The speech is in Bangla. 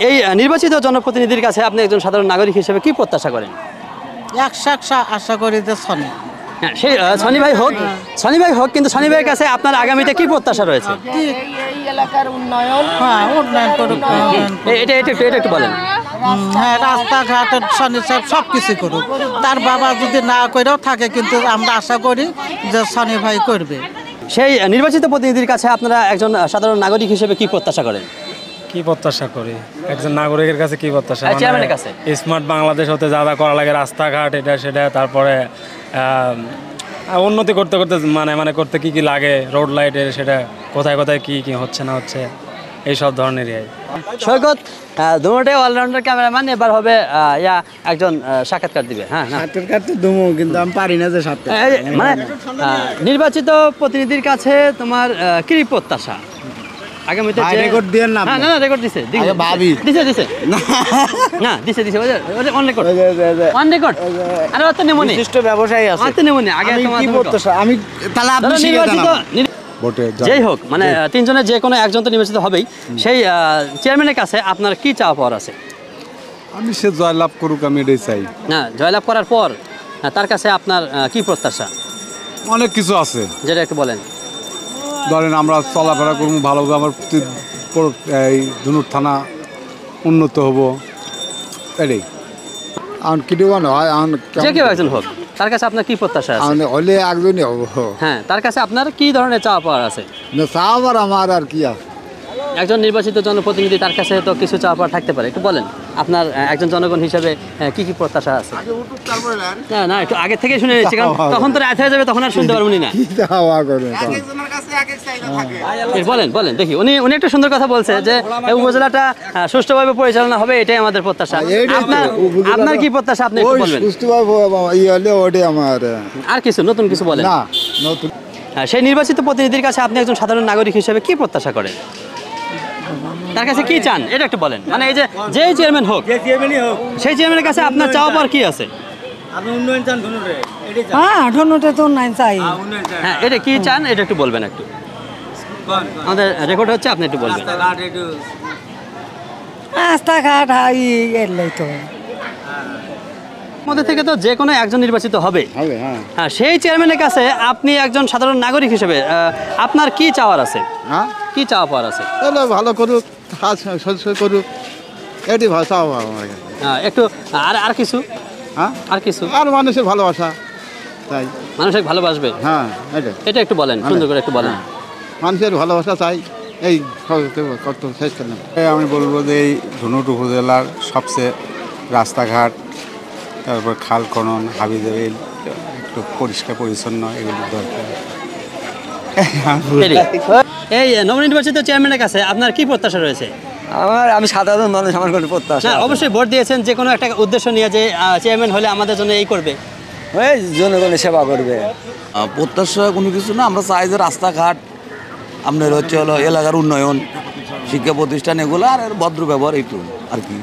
এই নির্বাচিত জনপ্রতিনিধির কাছে আপনি একজন সাধারণ নাগরিক হিসেবে কি প্রত্যাশা করেন? একশো আশা করি যে শনি। হ্যাঁ, সেই শনি ভাই হোক, কিন্তু শনি ভাইয়ের কাছে আপনার আগামীতে কি প্রত্যাশা রয়েছে? এই এলাকার উন্নয়ন, হ্যাঁ উন্নয়ন করুক। এটা একটু বলেন। হ্যাঁ, রাস্তাঘাটের শনি সাহেব সব কিছু করুক। তার বাবা যদি না করেও থাকে, কিন্তু আমরা আশা করি যে শনি ভাই করবে। সেই নির্বাচিত প্রতিনিধির কাছে আপনারা একজন সাধারণ নাগরিক হিসেবে কি প্রত্যাশা করেন? কি প্রত্যাশা করি একজন নাগরিকের কাছে? কি প্রত্যাশা? চেয়ারম্যানের কাছে স্মার্ট বাংলাদেশ হতে যা যা করা লাগে, রাস্তাঘাট এটা সেটা, তারপরে উন্নতি করতে করতে মানে করতে কি কি লাগে, রোড লাইটের সেটা কোথায় কোথায় কি কি হচ্ছে না হচ্ছে, এই সব ধরনেরই। সৈকত দুটোটাই অলরাউন্ডার ক্যামেরাম্যান, এবার হবে একজন সাক্ষাৎকার দিবে। হ্যাঁ, সাক্ষাৎকার তো দেবো, কিন্তু আমি পারি না যে মানে নির্বাচিত প্রতিনিধির কাছে তোমার কি প্রত্যাশা আগামীতে? রেকর্ড দিয়েন না? না, রেকর্ড দিছে ভাবি দিছে না, দিছে অন রেকর্ড। আরে অত নেমনি বিশিষ্ট ব্যবসায়ী আছে, অত নেমনি। আগে তোমার কি প্রত্যাশা? আমি তাহলে আপনি নির্বাচিত যেই হোক, মানে তিনজনের যে কোনো একজন তো নির্বাচিত হবেই। সেই চেয়ারম্যানের কাছে আপনার কি চাওয়া পাওয়ার আছে? আমি সে জয়লাভ করুক, আমি এটাই চাই। না, জয়লাভ করার পর তার কাছে আপনার কি প্রত্যাশা? অনেক কিছু আছে, যেটা একটু বলেন। ধরেন আমরা চলাফেরা করবো ভালোভাবে, আমার এই ধনুর থানা উন্নত হব, এটাই। যে কেউ একজন হোক, তার কাছে আপনার কি প্রত্যাশা আছে? হলে একজনই হবো। হ্যাঁ, তার কাছে আপনার কি ধরনের চাওয়া পাওয়ার আছে? চাওয়ার আমার আর কি আছে? একজন নির্বাচিত জনপ্রতিনিধি, তার কাছে তো কিছু চাওয়া পাওয়ার থাকতে পারে, একটু বলেন আপনার একজন জনগণ হিসেবে কি কি প্রত্যাশা আছে? না, একটু আগে থেকে শুনে নিচ্ছি, কারণ তখন তো রাত হয়ে যাবে, তখন আর শুনতে পারবো না। বলেন দেখি। উনি একটা সুন্দর কথা বলছে যে উপজেলাটা সুষ্ঠুভাবে পরিচালনা হবে, এটাই আমাদের প্রত্যাশা। আপনার কি প্রত্যাশা আপনি একটু বলবেন? আর কিছু নতুন কিছু বলেন। সেই নির্বাচিত প্রতিনিধির কাছে আপনি একজন সাধারণ নাগরিক হিসেবে কি প্রত্যাশা করেন? তার কাছে কি চান এটা একটু বলেন। মানে এই যে চেয়ারম্যান হোক, সেই চেয়ারম্যানের কাছে আপনার চাওয়া পাওয়ার কি আছে? হ্যাঁ, ধনুতে তো উন্নয়ন চাই। হ্যাঁ, এটা কি চান এটা একটু বলবেন। একটু আমাদের রেকর্ড হচ্ছে, আপনি একটু বলবেন। রাস্তাঘাট এলেই তো মধ্যে থেকে তো যে কোনো একজন নির্বাচিত হবে। হ্যাঁ, সেই চেয়ারম্যানের কাছে আপনি একজন সাধারণ নাগরিক হিসেবে আপনার কি চাওয়ার আছে? হ্যাঁ, কি চাওয়া পাওয়ার আছে? ভালো করুক, করুক, এটি ভালো চাওয়া। একটু আর কিছু? হ্যাঁ, আর কিছু? আর মানুষের ভালোবাসা চাই, মানুষকে ভালোবাসবে। হ্যাঁ, এটা একটু বলেন, সুন্দর করে একটু বলেন। মানুষের ভালোবাসা চাই, এই কত শেষ করলাম। আমি বলবো যে এই ধনুট উপজেলার সবচেয়ে রাস্তাঘাট, তারপর খাল খনন, হাবিজাবিল একটু পরিষ্কার পরিচ্ছন্ন, এগুলো দরকার। এই নবনির্বাচিত চেয়ারম্যানের কাছে আপনার কি প্রত্যাশা রয়েছে? আমি সাধারণ মানুষ, আমার কোনো প্রত্যাশা। অবশ্যই ভোট দিয়েছেন যে কোনো একটা উদ্দেশ্য নিয়ে, যে চেয়ারম্যান হলে আমাদের জন্য এই করবে, জনগণের সেবা করবে। প্রত্যাশা কোনো কিছু না, আমরা চাই যে রাস্তাঘাট আপনার হলো এলাকার উন্নয়ন, শিক্ষা প্রতিষ্ঠান, এগুলো আর ভদ্র ব্যবহার, এইটু আর কি।